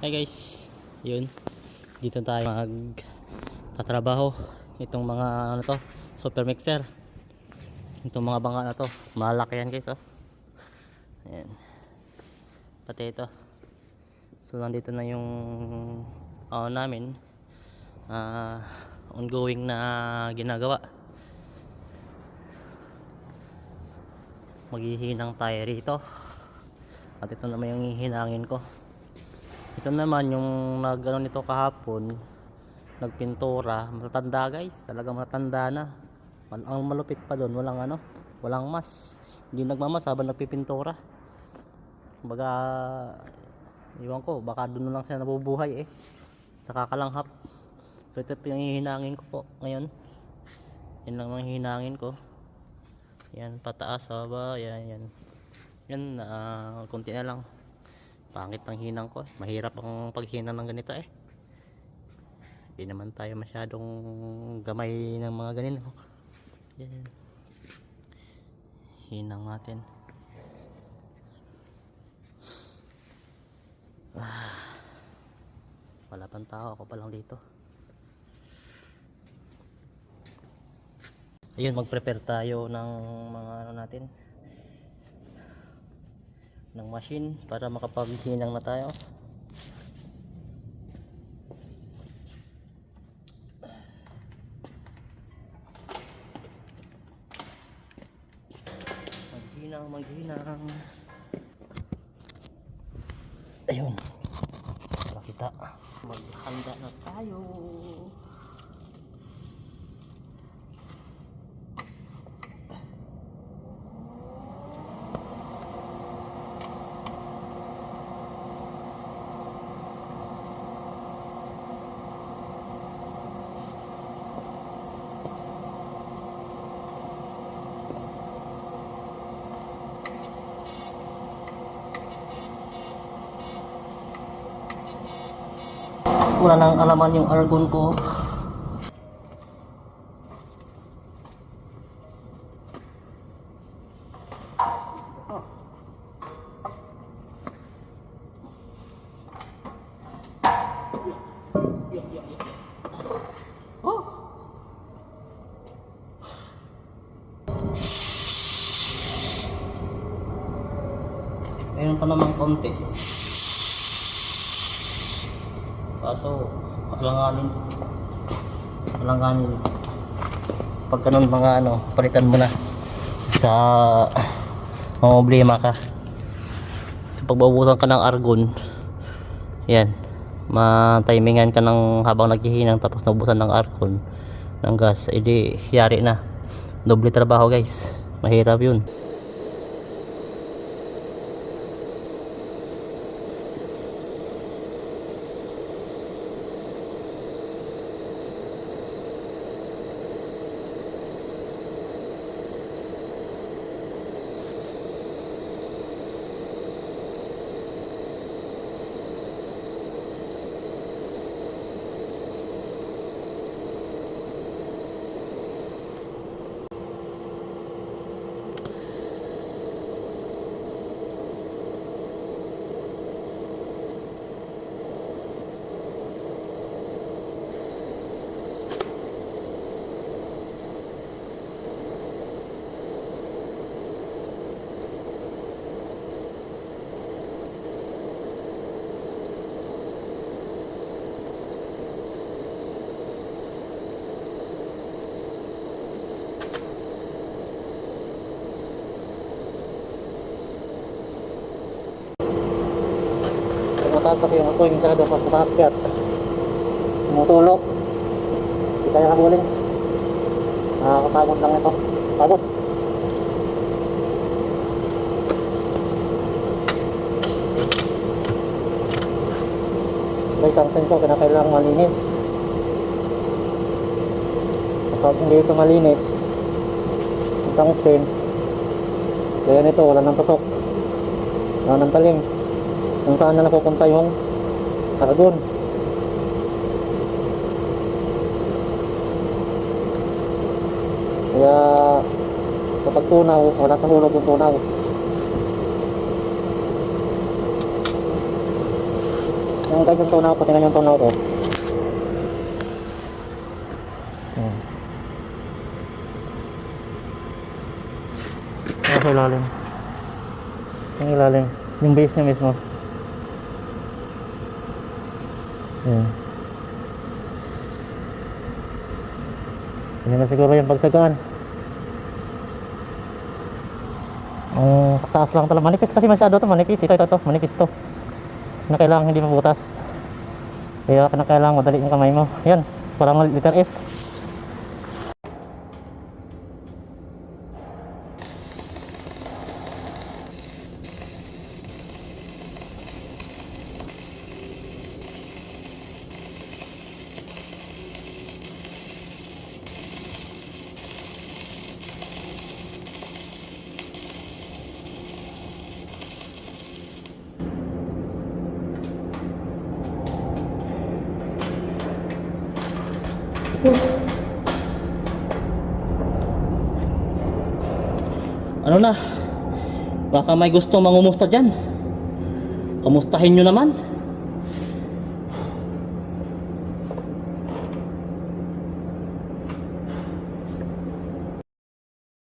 Hi guys, yun, dito tayo tatrabaho. Itong mga ano to, super mixer. Itong mga bangka na to, malaki yan guys, oh. Ayan, pati ito. So nandito na yung namin, ongoing na ginagawa. Maghihinang tayo rito. At ito naman yung hihinangin ko. Ito naman yung nagano nito kahapon, nagpintura, matatanda guys, talaga matanda na. Ang malupit pa doon, walang mas. Hindi nagmamas habang nagpipintura. Baga, iwan ko, baka doon lang sila nabubuhay sa kakalanghap. So ito yung hihinangin ko po ngayon. Yan lang ang hihinangin ko. Yan, pataas, baba, yan. Yan, konti na lang. Pangit ang hinang ko. Mahirap ang paghinang ng ganito Hindi naman tayo masyadong gamay ng mga ganito. Yan. Hinang natin. Wala pang tao, ako pa lang dito. Ayun, mag-prepare tayo ng mga natin, ng machine para makapaghinang na tayo. Maghinang. Ayun, para kita maghanda na tayo. Wala nang alaman yung argon ko. Ayun pa naman konti. Kaso alanganin pag ganun mga palitan mo na sa problema ka sa pagbabutan ka ng argon. Yan, matimingan ka ng habang naghihinang tapos nabusan ng argon ng gas, edi yari na, doble trabaho guys, mahirap yun. Matatak yung ako yung masyado pas makakyat, tumutulog, hindi kaya kabulin. Nakakapagod lang ito, pagod. May tangsin ko, kinakailangan malinis. Kapag hindi ito malinis, ang tangsin kaya nito wala nang tutok, wala nang talim, kung saan na napupunta yung argon. Kaya kapag tunaw, wala sa hulog yung tunaw. Yung guys, yung tunaw ko, tingnan yung tunaw ko. Ayan. Sa ilalim. Yung ilalim. Yung base niya mismo. Ayan. Hindi na siguro yung pagsagaan. Ang taas lang talaga. Manipis kasi masyado to. Manipis. Ito. Manipis to. Na kailangan hindi mabutas. Kaya kailangan madali yung kamay mo. Yan. Parang letter S. Ano na? Baka may gusto mangumusta dyan. Kamustahin nyo naman.